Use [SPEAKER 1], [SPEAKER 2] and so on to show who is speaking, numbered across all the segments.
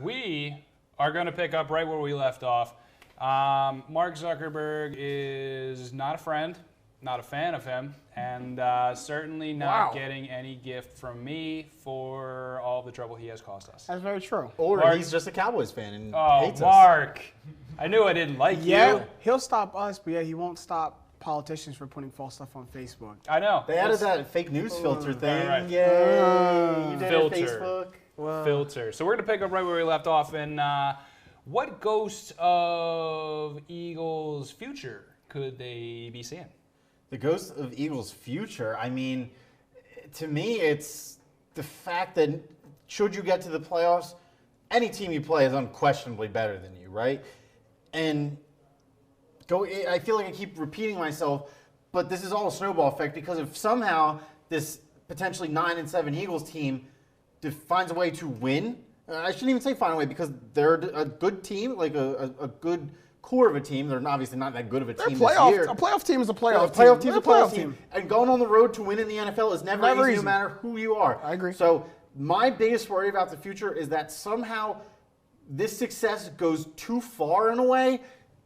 [SPEAKER 1] We are going to pick up right where we left off. Mark Zuckerberg is not a friend, not a fan of him, and certainly not getting any gift from me for all the trouble he has caused us.
[SPEAKER 2] That's very true.
[SPEAKER 3] Or
[SPEAKER 1] Mark,
[SPEAKER 3] he's just a Cowboys fan and hates us.
[SPEAKER 1] Mark, I knew I didn't like you.
[SPEAKER 2] He'll stop us, but he won't stop politicians for putting false stuff on Facebook.
[SPEAKER 1] I know.
[SPEAKER 3] They added that fake news filter thing.
[SPEAKER 1] right.
[SPEAKER 3] Yay! You did
[SPEAKER 1] Filter.
[SPEAKER 3] it, Facebook.
[SPEAKER 1] Filter. So we're going to pick up right where we left off. And what ghosts of Eagles' future could they be seeing?
[SPEAKER 3] The ghost of Eagles' future, I mean, to me, it's the fact that should you get to the playoffs, any team you play is unquestionably better than you, right? And I feel like I keep repeating myself, but this is all a snowball effect because if somehow this potentially 9-7 Eagles team finds a way to win, I shouldn't even say find a way because they're a good team, like a good core of a team. They're obviously not that good of a team this year.
[SPEAKER 2] A playoff team is a playoff
[SPEAKER 3] team.
[SPEAKER 2] team.
[SPEAKER 3] A playoff team. And going on the road to win in the NFL is never easy, no matter who you are.
[SPEAKER 2] I agree.
[SPEAKER 3] So my biggest worry about the future is that somehow this success goes too far in a way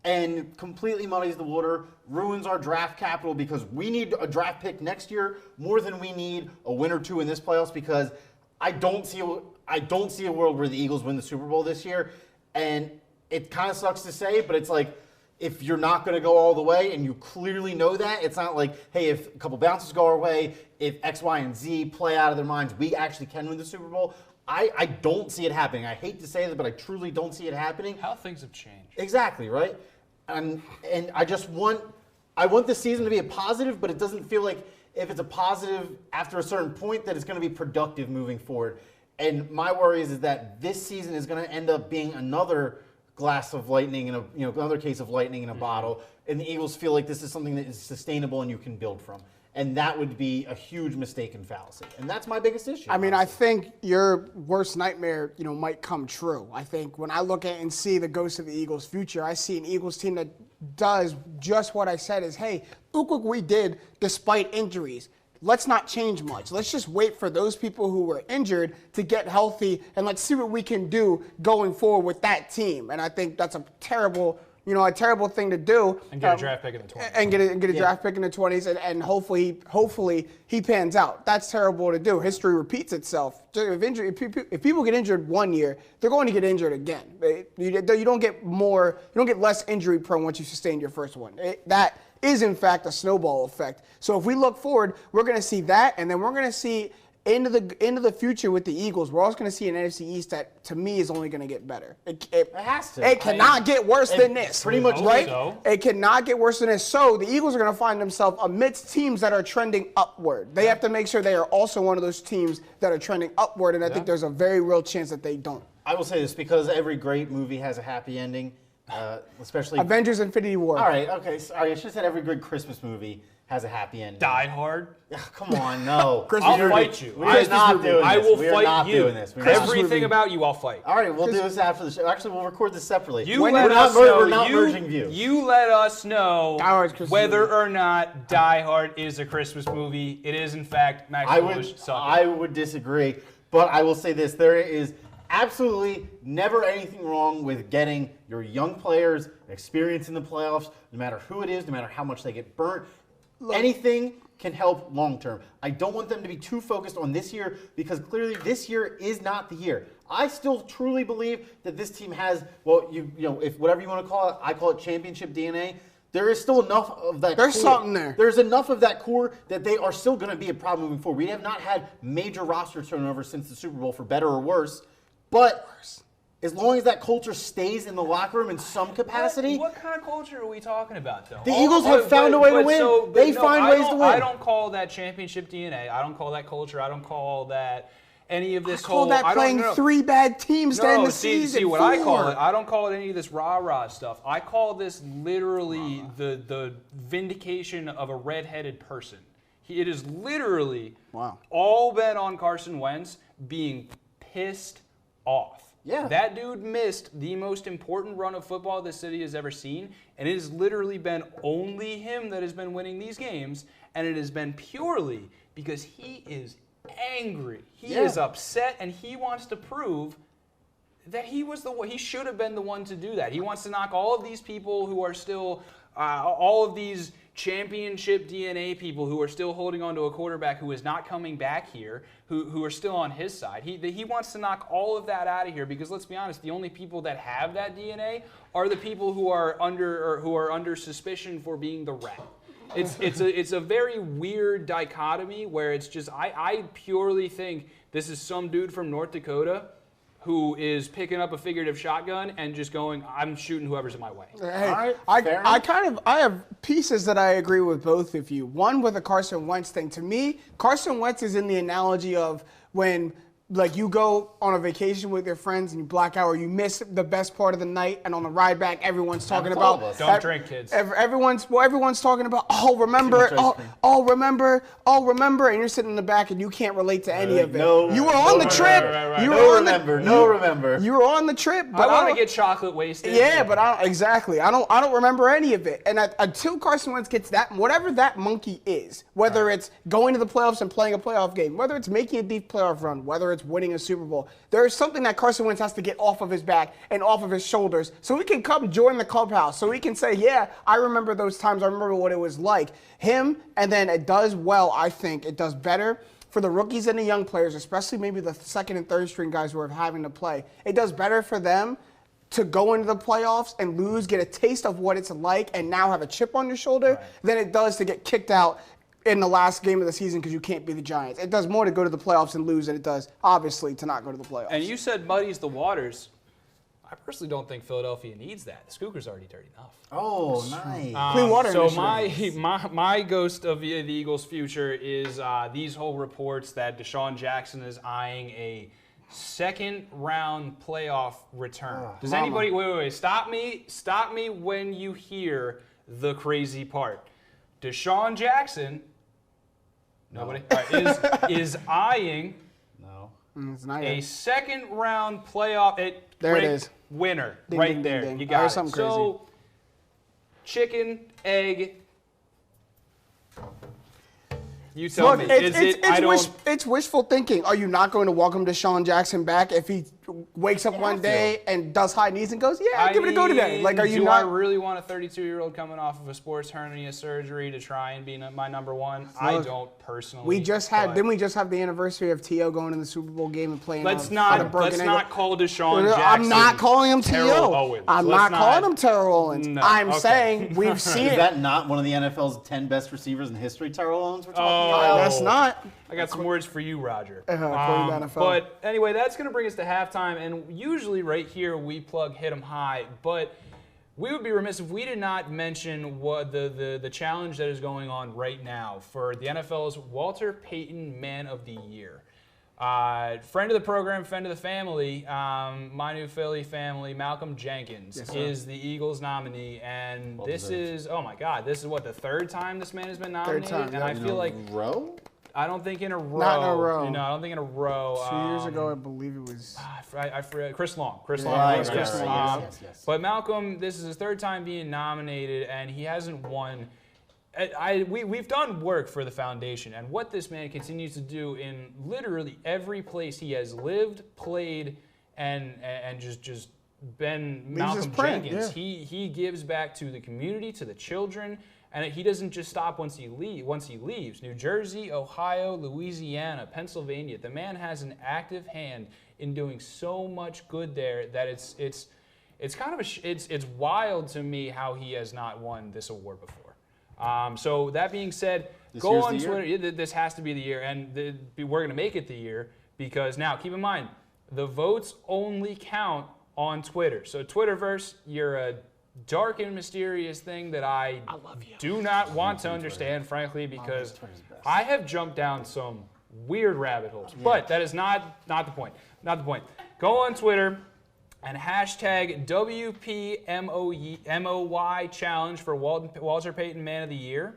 [SPEAKER 3] and completely muddies the water, ruins our draft capital because we need a draft pick next year more than we need a win or two in this playoffs because I don't see a world where the Eagles win the Super Bowl this year. And it kind of sucks to say, but it's like if you're not going to go all the way and you clearly know that, it's not like, hey, if a couple bounces go our way, if X, Y, and Z play out of their minds, we actually can win the Super Bowl. I don't see it happening. I hate to say that, but I truly don't see it happening.
[SPEAKER 1] How things have changed.
[SPEAKER 3] Exactly, right? And I just want this season to be a positive, but it doesn't feel like if it's a positive after a certain point that it's going to be productive moving forward. And my worry is that this season is going to end up being another glass of lightning in another case of lightning in a bottle, and the Eagles feel like this is something that is sustainable and you can build from. And that would be a huge mistake and fallacy. And that's my biggest issue.
[SPEAKER 2] I mean, I think your worst nightmare, might come true. I think when I look at and see the ghost of the Eagles' future, I see an Eagles team that does just what I said is, hey, look what we did despite injuries. Let's not change much. Let's just wait for those people who were injured to get healthy, and let's see what we can do going forward with that team. And I think that's a terrible thing to do.
[SPEAKER 1] And get a draft pick in the 20s.
[SPEAKER 2] And get a draft pick in the 20s, and hopefully he pans out. That's terrible to do. History repeats itself. If people get injured one year, they're going to get injured again. You don't get less injury prone once you sustain your first one. That is in fact a snowball effect. So if we look forward, we're going to see that, and then we're going to see into the future with the Eagles, we're also going to see an NFC East that, to me, is only going to get better. It
[SPEAKER 3] has to.
[SPEAKER 2] It cannot get worse than this.
[SPEAKER 3] Pretty much,
[SPEAKER 2] right?
[SPEAKER 1] So.
[SPEAKER 2] It cannot get worse than this. So the Eagles are going to find themselves amidst teams that are trending upward. They have to make sure they are also one of those teams that are trending upward, and I think there's a very real chance that they don't.
[SPEAKER 3] I will say this because every great movie has a happy ending, especially
[SPEAKER 2] Avengers: Infinity War.
[SPEAKER 3] All right, okay. Sorry, I should have said every good Christmas movie has a happy ending.
[SPEAKER 1] Die Hard.
[SPEAKER 3] Come on, no.
[SPEAKER 1] I'll fight you.
[SPEAKER 3] We're not doing this.
[SPEAKER 1] I will
[SPEAKER 3] we are
[SPEAKER 1] fight
[SPEAKER 3] not
[SPEAKER 1] you.
[SPEAKER 3] Doing this.
[SPEAKER 1] Everything about you, I'll fight.
[SPEAKER 3] All right, we'll do this after the show. Actually, we'll record this separately.
[SPEAKER 1] We're not
[SPEAKER 3] merging views.
[SPEAKER 1] You let us know whether
[SPEAKER 2] movie.
[SPEAKER 1] or not Die Hard is a Christmas movie. It is, in fact, Max Lewis.
[SPEAKER 3] I would disagree, but I will say this. There is absolutely never anything wrong with getting your young players experience in the playoffs, no matter who it is, no matter how much they get burnt. Anything can help long term. I don't want them to be too focused on this year because clearly this year is not the year. I still truly believe that this team has, if whatever you want to call it, I call it championship DNA. There is still enough of that.
[SPEAKER 2] There's
[SPEAKER 3] core.
[SPEAKER 2] something there.
[SPEAKER 3] There's enough of that core that they are still going to be a problem moving forward. We have not had major roster turnover since the Super Bowl, for better or worse. But as long as that culture stays in the locker room in some capacity.
[SPEAKER 1] What kind of culture are we talking about, though?
[SPEAKER 3] The Eagles have found a way to win. They find ways to win.
[SPEAKER 1] I don't call that championship DNA. I don't call that culture. I don't call that any of this
[SPEAKER 2] I call that playing three bad teams to end the season.
[SPEAKER 1] See what I call it. I don't call it any of this rah-rah stuff. I call this literally the vindication of a redheaded person. It is literally all been on Carson Wentz being pissed off.
[SPEAKER 3] Yeah.
[SPEAKER 1] That dude missed the most important run of football this city has ever seen, and it has literally been only him that has been winning these games, and it has been purely because he is angry. He is upset, and he wants to prove that he should have been the one to do that. He wants to knock all of these people who are still, all of these championship DNA people who are still holding on to a quarterback who is not coming back here, who are still on his side. He wants to knock all of that out of here because let's be honest, the only people that have that DNA are the people who are under suspicion for being the rat. It's a very weird dichotomy where it's just I purely think this is some dude from North Dakota who is picking up a figurative shotgun and just going, I'm shooting whoever's in my way.
[SPEAKER 2] Hey, I have pieces that I agree with both of you. One with the Carson Wentz thing. To me, Carson Wentz is in the analogy of when like you go on a vacation with your friends and you black out or you miss the best part of the night, and on the ride back everyone's talking about
[SPEAKER 1] don't drink, kids.
[SPEAKER 2] Everyone's talking about remember, and you're sitting in the back and you can't relate to any of it. You were on the trip. You were on the trip, but
[SPEAKER 1] I want to get chocolate wasted.
[SPEAKER 2] Yeah, but I don't remember any of it. And until Carson Wentz gets that, whatever that monkey is, whether it's going to the playoffs and playing a playoff game, whether it's making a deep playoff run, whether it's winning a Super Bowl, there is something that Carson Wentz has to get off of his back and off of his shoulders so he can come join the clubhouse, so he can say, yeah, I remember those times, I remember what it was like. Him, and then it does well, I think, it does better for the rookies and the young players, especially maybe the second and third string guys who are having to play. It does better for them to go into the playoffs and lose, get a taste of what it's like, and now have a chip on your shoulder than it does to get kicked out in the last game of the season because you can't be the Giants. It does more to go to the playoffs and lose than it does, obviously, to not go to the playoffs.
[SPEAKER 1] And you said muddies the waters. I personally don't think Philadelphia needs that. The Scookers are already dirty enough.
[SPEAKER 3] Oh, nice.
[SPEAKER 2] Clean water.
[SPEAKER 1] So my ghost of the Eagles' future is these whole reports that Deshaun Jackson is eyeing a second-round playoff return. Does anybody wait? Stop me when you hear the crazy part. Deshaun Jackson. Nobody is eyeing a second-round playoff.
[SPEAKER 2] There it is.
[SPEAKER 1] Winner
[SPEAKER 2] Ding,
[SPEAKER 1] right
[SPEAKER 2] ding,
[SPEAKER 1] there.
[SPEAKER 2] ding, ding.
[SPEAKER 1] You got it.
[SPEAKER 2] Something
[SPEAKER 1] So, chicken, egg. You tell me.
[SPEAKER 2] It's wishful thinking. Are you not going to welcome Deshaun Jackson back if he wakes up one day and does high knees and goes, yeah, give it a go today? Like, are you not?
[SPEAKER 1] Do I really want a 32-year-old coming off of a sports hernia surgery to try and be my number one? Look, I don't personally.
[SPEAKER 2] Didn't we just have the anniversary of T.O. going to the Super Bowl game and playing
[SPEAKER 1] Let's not call Deshaun Jackson.
[SPEAKER 2] I'm not calling him T.O.
[SPEAKER 1] Owens.
[SPEAKER 2] I'm not calling him Terrell Owens.
[SPEAKER 1] No,
[SPEAKER 2] I'm saying we've seen it.
[SPEAKER 3] Is that not one of the NFL's 10 best receivers in history, Terrell Owens, we're talking about?
[SPEAKER 2] That's not.
[SPEAKER 1] I got some words for you, Roger.
[SPEAKER 2] But
[SPEAKER 1] anyway, that's going to bring us to halftime. And usually right here we plug Hit 'em High. But we would be remiss if we did not mention what the challenge that is going on right now for the NFL's Walter Payton Man of the Year. Friend of the program, friend of the family, MyNEWPhilly family, Malcolm Jenkins is the Eagles nominee. And this is what, the third time this man has been nominated?
[SPEAKER 2] Third time,
[SPEAKER 1] and I feel like
[SPEAKER 3] row?
[SPEAKER 1] I don't think in a row.
[SPEAKER 2] Not in a row.
[SPEAKER 1] I don't think in a row.
[SPEAKER 2] 2 years ago, I believe it was.
[SPEAKER 1] I forget. Chris Long. Chris Long.
[SPEAKER 3] Yes.
[SPEAKER 1] But Malcolm, this is his third time being nominated, and he hasn't won. We've done work for the foundation, and what this man continues to do in literally every place he has lived, played, and just been Malcolm Jenkins.
[SPEAKER 2] Yeah.
[SPEAKER 1] He gives back to the community, to the children. And he doesn't just stop once he leaves. New Jersey, Ohio, Louisiana, Pennsylvania. The man has an active hand in doing so much good there that it's kind of it's wild to me how he has not won this award before. So that being said, go on Twitter. This has to be the year, and we're going to make it the year because now keep in mind the votes only count on Twitter. So Twitterverse, you're a dark and mysterious thing that I do not want to understand, frankly, because I have jumped down some weird rabbit holes. Yeah. But that is not the point. Not the point. Go on Twitter and hashtag WPMOY challenge for Walter Payton Man of the Year.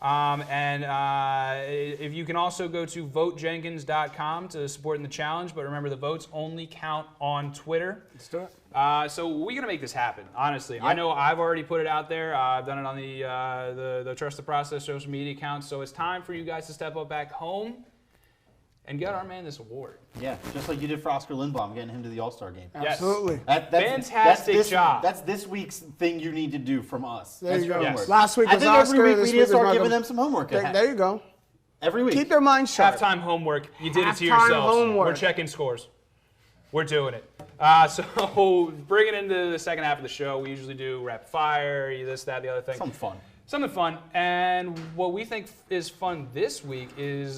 [SPEAKER 1] If you can also go to votejenkins.com to support in the challenge, but remember the votes only count on Twitter.
[SPEAKER 2] Let's do it.
[SPEAKER 1] So we're going to make this happen, honestly. Yep. I know I've already put it out there. I've done it on the Trust the Process social media accounts. So it's time for you guys to step up back home and get our man this award.
[SPEAKER 3] Yeah, just like you did for Oscar Lindblom, getting him to the All-Star game.
[SPEAKER 2] Absolutely.
[SPEAKER 1] Fantastic job.
[SPEAKER 3] That's this week's thing you need to do from us.
[SPEAKER 2] There you go.
[SPEAKER 1] Yes.
[SPEAKER 2] Last week
[SPEAKER 3] I
[SPEAKER 2] was
[SPEAKER 3] think
[SPEAKER 2] Oscar.
[SPEAKER 3] every week
[SPEAKER 2] this
[SPEAKER 3] we need to
[SPEAKER 2] week
[SPEAKER 3] start
[SPEAKER 2] was
[SPEAKER 3] giving
[SPEAKER 2] Malcolm.
[SPEAKER 3] them some homework.
[SPEAKER 2] There you go.
[SPEAKER 3] Every week.
[SPEAKER 2] Keep their minds sharp.
[SPEAKER 1] Halftime homework. You did it to
[SPEAKER 2] Halftime
[SPEAKER 1] yourselves.
[SPEAKER 2] homework.
[SPEAKER 1] We're checking scores. We're doing it. So bringing into the second half of the show, we usually do rapid fire, this, that, the other thing. Something fun. And what we think is fun this week is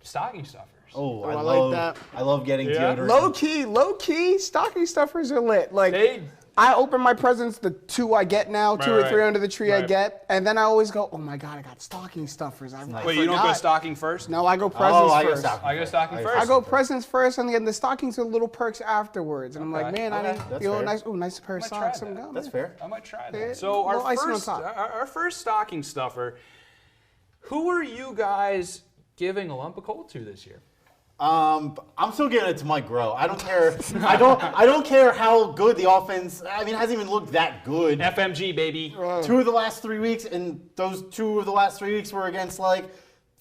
[SPEAKER 1] stocking stuffers.
[SPEAKER 2] Oh, I like that.
[SPEAKER 3] I love getting deodorant.
[SPEAKER 2] Low key, stocking stuffers are lit. Like I open my presents, the 2 I get now, 2 or 3 under the tree I get, and then I always go, oh my God, I got stocking stuffers.
[SPEAKER 1] Wait, you don't go stocking first?
[SPEAKER 2] No, I go presents first.
[SPEAKER 1] I go stocking first.
[SPEAKER 2] I go presents first, and then the stockings are little perks afterwards. And I'm like, man, I need nice pair of socks.
[SPEAKER 3] That's fair.
[SPEAKER 1] I might try that. So our first stocking stuffer, who are you guys giving a lump of coal to this year?
[SPEAKER 3] I'm still giving it to Mike Groh. I don't care. I don't care how good the offense. I mean, it hasn't even looked that good.
[SPEAKER 1] FMG, baby.
[SPEAKER 3] 2 of the last 3 weeks, and those 2 of the last 3 weeks were against like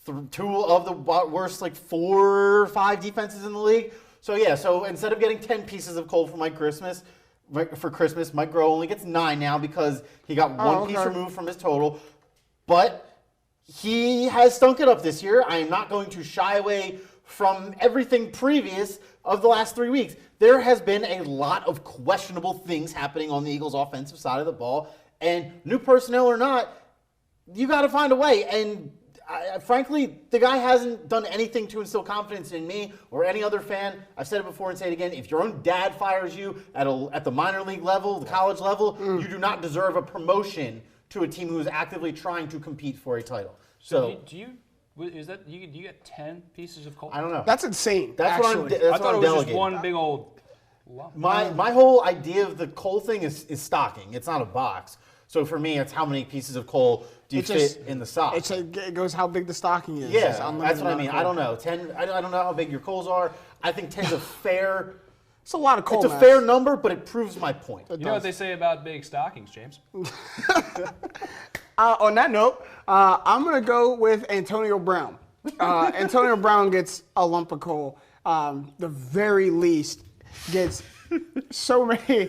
[SPEAKER 3] 2 of the worst 4 or 5 defenses in the league. So yeah. So instead of getting 10 pieces of coal for Christmas, Mike Groh only gets 9 now because he got 1 piece removed from his total. But he has stunk it up this year. I am not going to shy away from everything previous of the last 3 weeks. There has been a lot of questionable things happening on the Eagles' offensive side of the ball, and new personnel or not, you got to find a way. And frankly, the guy hasn't done anything to instill confidence in me or any other fan. I've said it before and say it again. If your own dad fires you at the minor league level, the college level, you do not deserve a promotion to a team who is actively trying to compete for a title. So
[SPEAKER 1] do you get 10 pieces of coal?
[SPEAKER 3] I don't know.
[SPEAKER 2] That's insane.
[SPEAKER 3] That's what I'm delegating.
[SPEAKER 1] I thought it was just one big old lump.
[SPEAKER 3] My whole idea of the coal thing is stocking. It's not a box. So for me, it's how many pieces of coal do you fit in the sock.
[SPEAKER 2] It goes how big the stocking is.
[SPEAKER 3] Yeah, that's what I mean. I don't know. 10. I don't know how big your coals are. I think 10's a fair.
[SPEAKER 2] It's a lot of coal.
[SPEAKER 3] It's a fair number, but it proves my point.
[SPEAKER 1] You know what they say about big stockings, James?
[SPEAKER 2] On that note, I'm going to go with Antonio Brown. Antonio Brown gets a lump of coal. The very least gets so many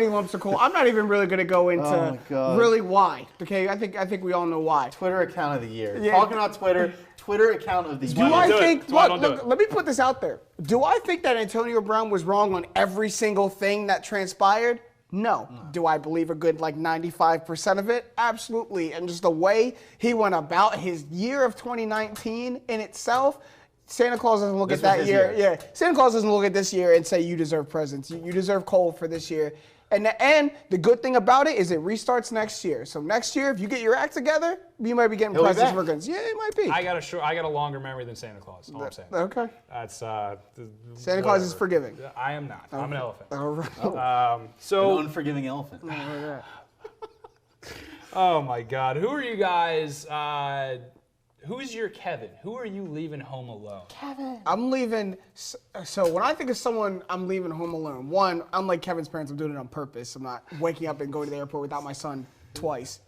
[SPEAKER 2] lumps of coal. I'm not even really going to go into really why. Okay, I think we all know why.
[SPEAKER 3] Twitter account of the year. Yeah. Talking about Twitter account of the year.
[SPEAKER 2] Do I think? Look, let me put this out there. Do I think that Antonio Brown was wrong on every single thing that transpired? No. Do I believe a good 95% of it? Absolutely. And just the way he went about his year of 2019 in itself, Santa Claus doesn't look at that year. Yeah, Santa Claus doesn't look at this year and say you deserve presents. You deserve coal for this year. And the good thing about it is it restarts next year. So next year, if you get your act together, you might be getting presents for goods. Yeah, it might be.
[SPEAKER 1] I got a longer memory than Santa Claus. All I'm saying.
[SPEAKER 2] Okay.
[SPEAKER 1] That's
[SPEAKER 2] Santa Claus is forgiving.
[SPEAKER 1] I am not. I'm an elephant.
[SPEAKER 2] All right.
[SPEAKER 3] An unforgiving elephant.
[SPEAKER 1] Oh my God! Who are you guys? Who's your Kevin? Who are you leaving home alone?
[SPEAKER 2] Kevin. I'm leaving. So when I think of someone I'm leaving home alone, one, unlike Kevin's parents, I'm doing it on purpose. I'm not waking up and going to the airport without my son twice.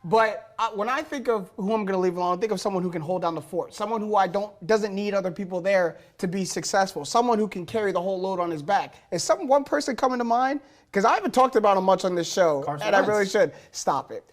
[SPEAKER 2] But when I think of who I'm going to leave alone, I think of someone who can hold down the fort, someone who doesn't need other people there to be successful, someone who can carry the whole load on his back. Is one person coming to mind? Because I haven't talked about him much on this show, I really should. Stop it.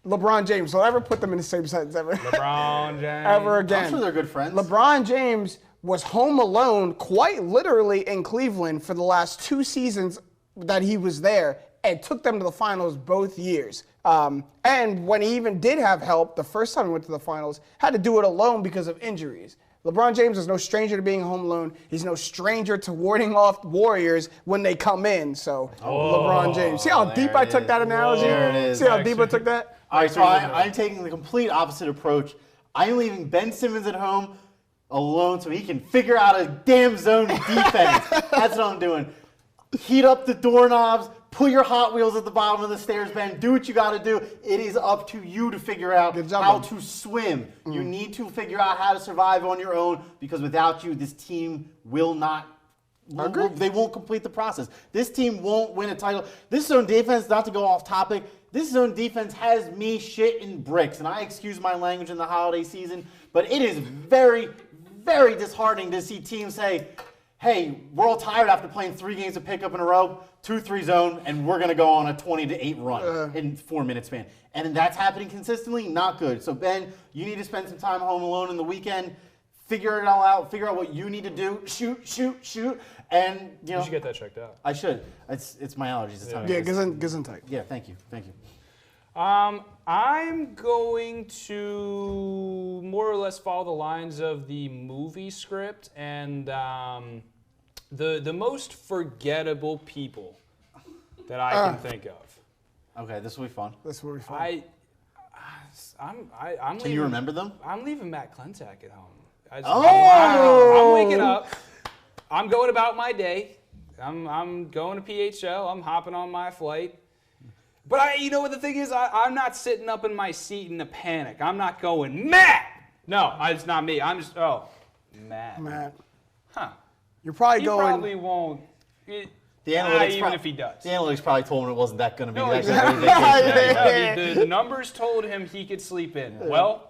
[SPEAKER 2] LeBron James. Don't ever put them in the same sentence ever.
[SPEAKER 1] LeBron James.
[SPEAKER 2] Ever again.
[SPEAKER 3] I'm sure they're good friends.
[SPEAKER 2] LeBron James was home alone quite literally in Cleveland for the last 2 seasons that he was there and took them to the finals both years. And when he even did have help, the first time he went to the finals, had to do it alone because of injuries. LeBron James is no stranger to being home alone. He's no stranger to warding off Warriors when they come in. So, LeBron James. See how deep I took that analogy?
[SPEAKER 3] There it is.
[SPEAKER 2] See how deep I took that?
[SPEAKER 3] All right, so I'm taking the complete opposite approach. I'm leaving Ben Simmons at home alone so he can figure out a damn zone defense. That's what I'm doing. Heat up the doorknobs. Put your Hot Wheels at the bottom of the stairs, Ben. Do what you got to do. It is up to you to figure out how to swim. You need to figure out how to survive on your own because without you, this team will not. They won't complete the process. This team won't win a title. This zone defense, not to go off topic, this zone defense has me shitting bricks. And I excuse my language in the holiday season, but it is very, very disheartening to see teams say, hey, we're all tired after playing 3 games of pickup in a row, 2-3 zone, and we're going to go on a 20-8 run in 4 minute span. And that's happening consistently, not good. So, Ben, you need to spend some time home alone in the weekend. Figure it all out. Figure out what you need to do. Shoot. And, you
[SPEAKER 1] should get that checked out.
[SPEAKER 3] I should. It's my allergies this time.
[SPEAKER 2] Yeah, Gesundheit.
[SPEAKER 3] Yeah, thank you.
[SPEAKER 1] I'm going to more or less follow the lines of the movie script and the most forgettable people that I can think of.
[SPEAKER 3] Okay, this will be fun.
[SPEAKER 1] I'm
[SPEAKER 3] Can you remember them?
[SPEAKER 1] I'm leaving Matt Klentak at home.
[SPEAKER 2] Oh!
[SPEAKER 1] I'm waking up. I'm going about my day. I'm going to PHL. I'm hopping on my flight. But you know what the thing is? I'm not sitting up in my seat in a panic. I'm not going, Matt! No, it's not me. I'm just, Matt. Huh.
[SPEAKER 2] You're probably
[SPEAKER 1] He
[SPEAKER 2] going.
[SPEAKER 1] probably won't.
[SPEAKER 3] The analytics
[SPEAKER 1] even if he does.
[SPEAKER 3] The analytics probably told him it wasn't that going to be.
[SPEAKER 1] No,
[SPEAKER 3] Exactly.
[SPEAKER 1] the numbers told him he could sleep in. Well,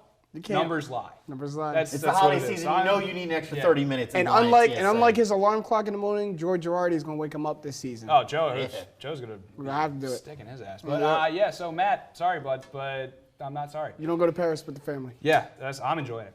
[SPEAKER 1] numbers lie.
[SPEAKER 2] Numbers lie.
[SPEAKER 3] It's the holiday season. You know you need an extra 30 minutes.
[SPEAKER 2] And unlike his alarm clock in the morning, George Girardi is going to wake him up this season.
[SPEAKER 1] Oh, Joe's going
[SPEAKER 2] to have to do it.
[SPEAKER 1] Stick in his ass. But so Matt, sorry, bud, but I'm not sorry.
[SPEAKER 2] You don't go to Paris with the family.
[SPEAKER 1] Yeah, I'm enjoying it.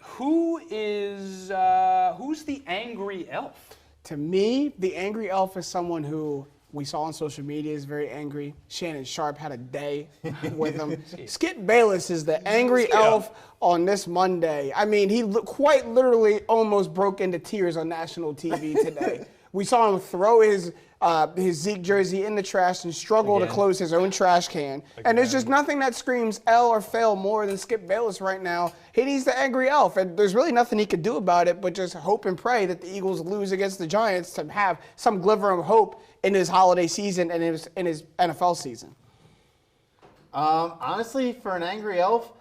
[SPEAKER 1] Who's the angry elf?
[SPEAKER 2] To me, the angry elf is someone who we saw on social media is very angry. Shannon Sharp had a day with him. Skip Bayless is the angry elf on this Monday. I mean, he quite literally almost broke into tears on national TV today. We saw him throw his Zeke jersey in the trash and struggle to close his own trash can. And there's just nothing that screams L or fail more than Skip Bayless right now. He needs the angry elf, and there's really nothing he could do about it but just hope and pray that the Eagles lose against the Giants to have some glimmer of hope in his holiday season and in his NFL season.
[SPEAKER 3] Honestly, for an angry elf,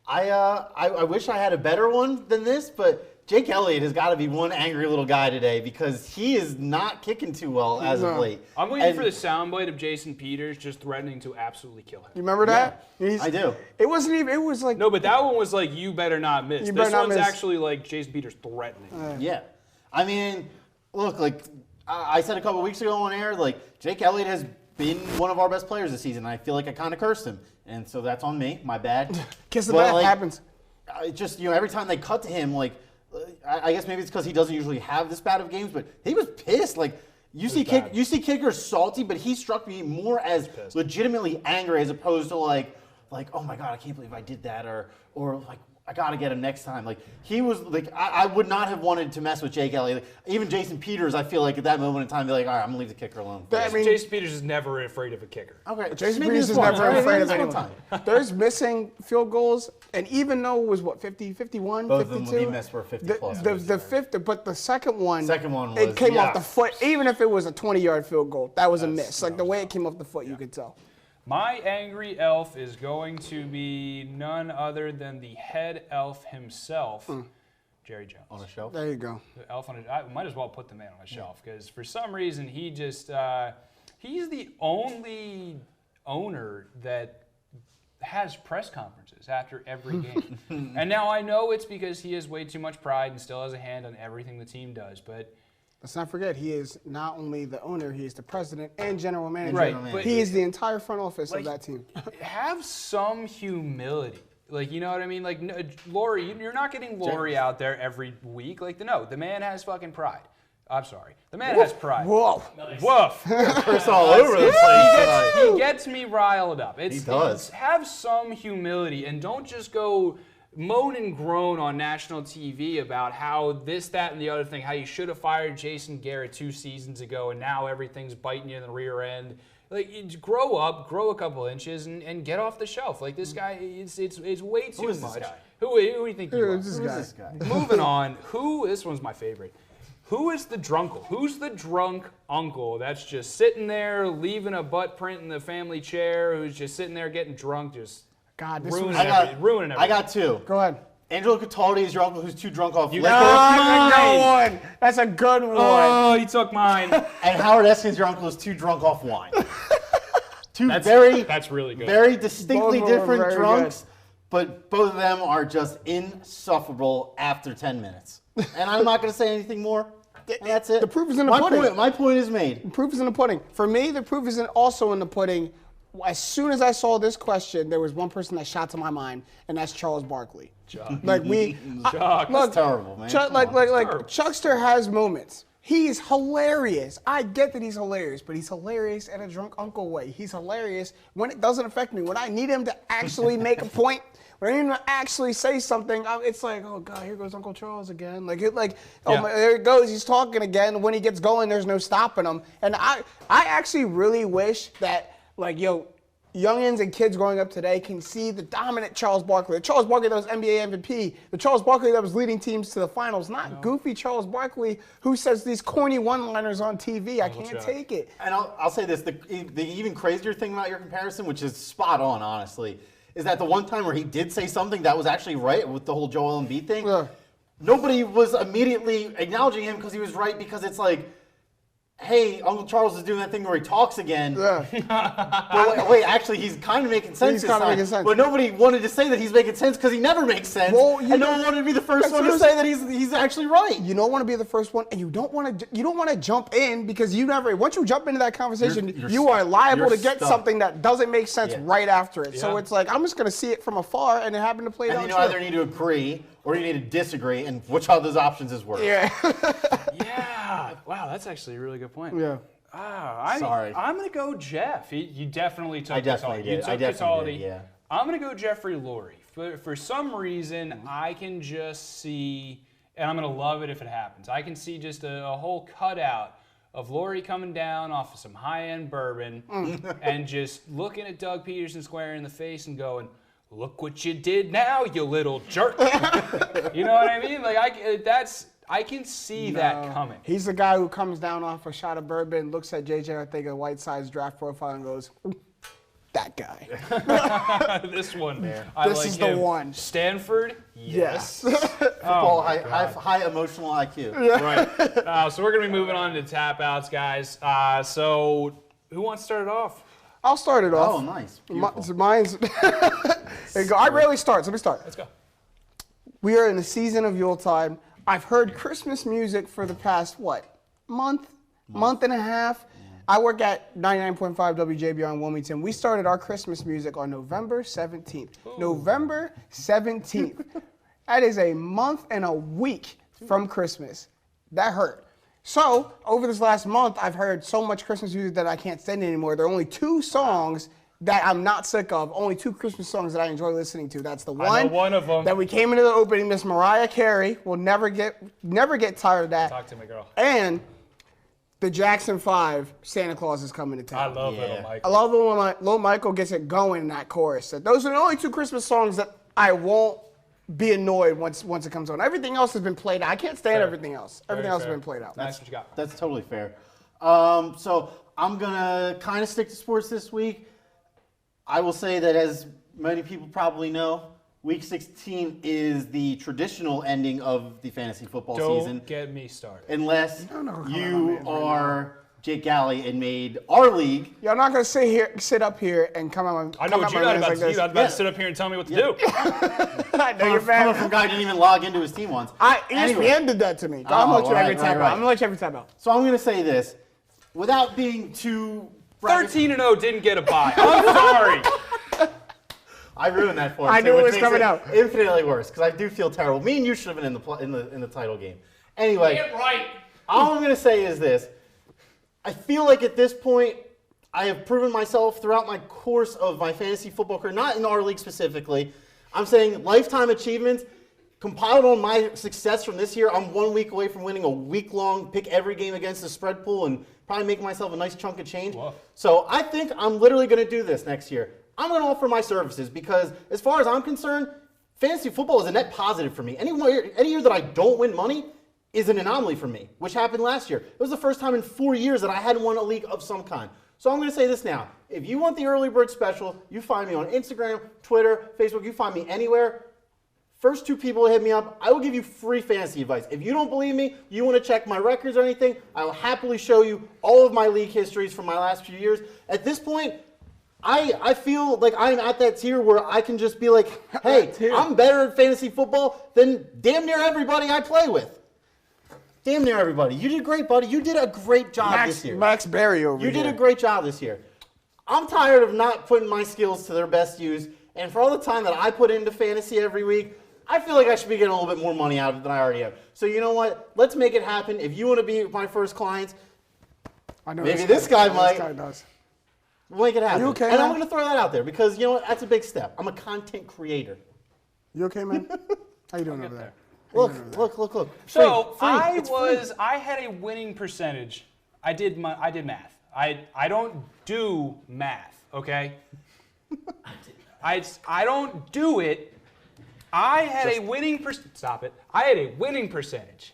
[SPEAKER 3] I wish I had a better one than this, but Jake Elliott has got to be one angry little guy today because he is not kicking too well as of late.
[SPEAKER 1] I'm waiting for the soundbite of Jason Peters just threatening to absolutely kill him.
[SPEAKER 2] You remember that?
[SPEAKER 3] Yeah, I do.
[SPEAKER 2] It wasn't even. It was like
[SPEAKER 1] no, but that one was like you better not miss. This one's actually like Jason Peters threatening.
[SPEAKER 3] Yeah, I mean, look, like I said a couple weeks ago on air, like Jake Elliott has been one of our best players this season. I feel like I kind of cursed him, and so that's on me. My bad.
[SPEAKER 2] Kiss the back happens.
[SPEAKER 3] Just every time they cut to him, like. I guess maybe it's because he doesn't usually have this bad of games, but he was pissed. Like you see kickers salty, but he struck me more as legitimately angry as opposed to like oh my god, I can't believe I did that, or like I gotta get him next time. Like he was like I would not have wanted to mess with Jake Elliott. Like, even Jason Peters, I feel like at that moment in time, be like, all right, I'm gonna leave the kicker alone.
[SPEAKER 1] Jason Peters is never afraid of a kicker.
[SPEAKER 3] Okay,
[SPEAKER 2] Jason Peters is never afraid of anyone. There's missing field goals, and even though it was 50, 51,
[SPEAKER 3] both
[SPEAKER 2] 52.
[SPEAKER 3] Of them he missed for 50 plus.
[SPEAKER 2] The fifth, but the second one
[SPEAKER 3] was,
[SPEAKER 2] it came off the foot. Even if it was a 20-yard field goal, that was a miss. Like the way it came off the foot, you could tell.
[SPEAKER 1] My angry elf is going to be none other than the head elf himself, Jerry Jones.
[SPEAKER 3] On a shelf?
[SPEAKER 2] There you go.
[SPEAKER 1] The elf on I might as well put the man on a shelf because for some reason he just he's the only owner that has press conferences after every game. And now I know it's because he has way too much pride and still has a hand on everything the team does, but
[SPEAKER 2] let's not forget, he is not only the owner, he is the president and general manager.
[SPEAKER 1] Right, but
[SPEAKER 2] he is the entire front office of that team.
[SPEAKER 1] Have some humility. Like, you know what I mean? Like, no, Laurie, you're not getting Laurie out there every week. Like, no, the man has fucking pride. I'm sorry. The man has pride.
[SPEAKER 2] Whoa.
[SPEAKER 1] Nice. Woof.
[SPEAKER 3] Curse all over the place.
[SPEAKER 1] He gets me riled up.
[SPEAKER 3] He does.
[SPEAKER 1] Have some humility and don't just go moan and groan on national TV about how this, that, and the other thing, how you should have fired Jason Garrett 2 seasons ago and now everything's biting you in the rear end. Like, grow up, grow a couple inches, and get off the shelf. Like, this guy, it's way too much.
[SPEAKER 3] This guy?
[SPEAKER 1] Who do you think you are?
[SPEAKER 2] Who's this guy?
[SPEAKER 1] Moving on. This one's my favorite. Who is the drunkle? Who's the drunk uncle that's just sitting there, leaving a butt print in the family chair, who's just sitting there getting drunk, just ruining everything?
[SPEAKER 3] I got two.
[SPEAKER 2] Go ahead.
[SPEAKER 3] Angelo Cataldi is your uncle who's too drunk off liquor.
[SPEAKER 2] That's a good one.
[SPEAKER 1] Oh, he took mine.
[SPEAKER 3] And Howard Eskin's your uncle is too drunk off wine.
[SPEAKER 1] That's really good.
[SPEAKER 3] Very distinctly different drunks. but both of them are just insufferable after 10 minutes. And I'm not going to say anything more. And that's it.
[SPEAKER 2] The proof is in the pudding.
[SPEAKER 3] My point is made.
[SPEAKER 2] The proof is in the pudding. For me, the proof is also in the pudding. As soon as I saw this question, there was one person that shot to my mind, and that's Charles Barkley.
[SPEAKER 1] Chuck.
[SPEAKER 2] Like
[SPEAKER 1] Chuck.
[SPEAKER 3] That's terrible, man.
[SPEAKER 2] Chuckster has moments. He's hilarious. I get that he's hilarious, but he's hilarious in a drunk uncle way. He's hilarious when it doesn't affect me. When I need him to actually make a point, when I need him to actually say something, it's like, oh God, here goes Uncle Charles again. There it goes. He's talking again. When he gets going, there's no stopping him. And I actually really wish that, youngins and kids growing up today can see the dominant Charles Barkley. The Charles Barkley that was NBA MVP. The Charles Barkley that was leading teams to the finals. Not goofy Charles Barkley who says these corny one-liners on TV. I can't take it.
[SPEAKER 3] And I'll say this. The even crazier thing about your comparison, which is spot on, honestly, is that the one time where he did say something that was actually right with the whole Joel Embiid thing, nobody was immediately acknowledging him because he was right, because it's like, hey, Uncle Charles is doing that thing where he talks again. Yeah. But wait, actually, he's kind of making sense this time. But nobody wanted to say that he's making sense because he never makes sense. Well, and no one wanted to be the first one to say that he's actually right.
[SPEAKER 2] You don't want to be the first one, and you don't want to jump in, because once you jump into that conversation, you are liable to get something that doesn't make sense right after it. Yeah. So it's like, I'm just going to see it from afar, and it happened to play out.
[SPEAKER 3] And you either need to agree or you need to disagree, and which of those options is worse?
[SPEAKER 2] Yeah.
[SPEAKER 1] Yeah. Wow, that's actually a really good point.
[SPEAKER 2] Yeah.
[SPEAKER 3] Sorry.
[SPEAKER 1] I'm going to go Jeff. You definitely took
[SPEAKER 3] I definitely did.
[SPEAKER 1] You took Cataldi.
[SPEAKER 3] Yeah.
[SPEAKER 1] I'm going to go Jeffrey Lurie. For some reason, I can just see, and I'm going to love it if it happens, I can see just a whole cutout of Lurie coming down off of some high-end bourbon and just looking at Doug Peterson square in the face and going, "Look what you did now, you little jerk." You know what I mean? I can see that coming.
[SPEAKER 2] He's the guy who comes down off a shot of bourbon, looks at JJ, I think, a Whiteside's draft profile, and goes, "That guy."
[SPEAKER 1] This one.
[SPEAKER 2] This
[SPEAKER 1] like
[SPEAKER 2] is
[SPEAKER 1] him.
[SPEAKER 2] The one.
[SPEAKER 1] Stanford?
[SPEAKER 2] Yes.
[SPEAKER 3] Football, high emotional IQ.
[SPEAKER 1] Right. So we're going to be moving on to tap outs, guys. So who wants to start it off?
[SPEAKER 2] I'll start it off.
[SPEAKER 3] Oh, nice.
[SPEAKER 2] Mine's. There you go. I rarely start, so let me start.
[SPEAKER 1] Let's go.
[SPEAKER 2] We are in the season of Yuletide. I've heard Christmas music for the past, month and a half. I work at 99.5 WJBR in Wilmington. We started our Christmas music on November 17th. Ooh. November 17th. That is a month and a week from Christmas. That hurt. So, over this last month, I've heard so much Christmas music that I can't stand it anymore. There are only 2 songs that I'm not sick of. Only 2 Christmas songs that I enjoy listening to. That's the one.
[SPEAKER 1] I know one of them.
[SPEAKER 2] That we came into the opening. Miss Mariah Carey. Will never get tired of that.
[SPEAKER 1] Talk to me, girl.
[SPEAKER 2] And the Jackson 5, Santa Claus is coming to town.
[SPEAKER 1] I love Little Michael.
[SPEAKER 2] I love when Little Michael gets it going in that chorus. Those are the only 2 Christmas songs that I won't be annoyed once it comes on. Everything else has been played out. I can't stand everything else. Everything else has been played out.
[SPEAKER 1] That's what you got.
[SPEAKER 3] That's totally fair. So I'm going to kind of stick to sports this week. I will say that, as many people probably know, Week 16 is the traditional ending of the fantasy football season.
[SPEAKER 1] Don't get me started.
[SPEAKER 3] Unless you are Jake Galley and made our league.
[SPEAKER 2] You're not going to sit up here and come on.
[SPEAKER 1] I know what you're about to do. You're about to sit up here and tell me what to do.
[SPEAKER 2] I know you're bad.
[SPEAKER 3] Coming from a guy who didn't even log into his team once.
[SPEAKER 2] ESPN did that to me. I'm going to let you every time out.
[SPEAKER 3] So I'm going to say this, without being too...
[SPEAKER 1] 13-0 didn't get a bye. I'm sorry.
[SPEAKER 3] I ruined that for him.
[SPEAKER 2] I knew it was coming out.
[SPEAKER 3] Infinitely worse, because I do feel terrible. Me and you should have been in the title game. Anyway,
[SPEAKER 1] get right.
[SPEAKER 3] All I'm going to say is this. I feel like at this point, I have proven myself throughout my course of my fantasy football career, not in our league specifically. I'm saying lifetime achievements. Compiled on my success from this year, I'm 1 week away from winning a week-long pick every game against the spread pool and probably making myself a nice chunk of change. Whoa. So I think I'm literally going to do this next year. I'm going to offer my services because, as far as I'm concerned, fantasy football is a net positive for me. Any year that I don't win money is an anomaly for me, which happened last year. It was the first time in 4 years that I hadn't won a league of some kind. So I'm going to say this now. If you want the early bird special, you find me on Instagram, Twitter, Facebook. You find me anywhere. First 2 people hit me up, I will give you free fantasy advice. If you don't believe me, you want to check my records or anything, I will happily show you all of my league histories from my last few years. At this point, I feel like I'm at that tier where I can just be like, hey, I'm better at fantasy football than damn near everybody I play with. Damn near everybody. You did great, buddy. You did a great job this year.
[SPEAKER 2] Max Berry over here.
[SPEAKER 3] You did a great job this year. I'm tired of not putting my skills to their best use, and for all the time that I put into fantasy every week, I feel like I should be getting a little bit more money out of it than I already have. So you know what? Let's make it happen. If you want to be my first client,
[SPEAKER 2] I know
[SPEAKER 3] maybe this guy might.
[SPEAKER 2] This guy does.
[SPEAKER 3] We'll make it happen.
[SPEAKER 2] You okay,
[SPEAKER 3] and
[SPEAKER 2] man?
[SPEAKER 3] I'm going to throw that out there because, you know what? That's a big step. I'm a content creator.
[SPEAKER 2] You okay, man? How you doing over there?
[SPEAKER 3] Look.
[SPEAKER 1] So
[SPEAKER 3] Free.
[SPEAKER 1] I had a winning percentage. I did math. I don't do math, okay? I don't do it. I had a winning percentage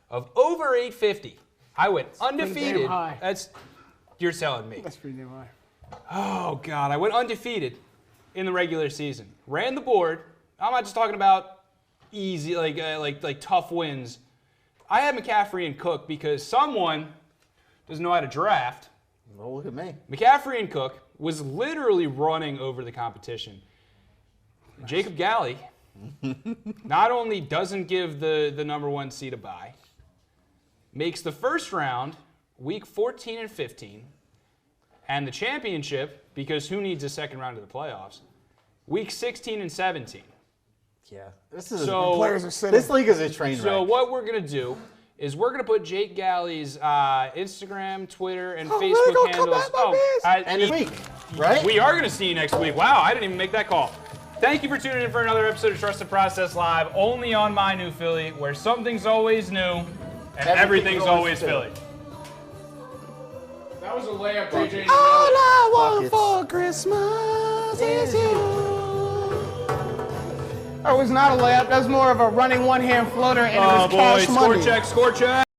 [SPEAKER 1] of over 850. I went undefeated.
[SPEAKER 2] damn high.
[SPEAKER 1] You're telling me.
[SPEAKER 2] That's pretty damn high.
[SPEAKER 1] Oh God, I went undefeated in the regular season. Ran the board. I'm not just talking about easy, like tough wins. I had McCaffrey and Cook because someone doesn't know how to draft.
[SPEAKER 3] Oh, look at me.
[SPEAKER 1] McCaffrey and Cook was literally running over the competition. Nice. Jacob Galley not only doesn't give the number 1 seed a bye, makes the first round week 14 and 15, and the championship, because who needs a second round of the playoffs, week 16 and 17.
[SPEAKER 3] Yeah.
[SPEAKER 2] Players are sitting.
[SPEAKER 3] This league is a train wreck.
[SPEAKER 1] So what we're going to do is we're going to put Jake Galley's Instagram, Twitter, and Facebook handles.
[SPEAKER 3] And this week, right?
[SPEAKER 1] We are going to see you next week. Wow, I didn't even make that call. Thank you for tuning in for another episode of Trust the Process Live, only on MyNEWPhilly, where something's always new and everything's always Philly.
[SPEAKER 4] That was a layup, JJ.
[SPEAKER 2] All I want for Christmas is you. That was not a layup. That was more of a running one-hand floater, and it was cash money.
[SPEAKER 1] Score check.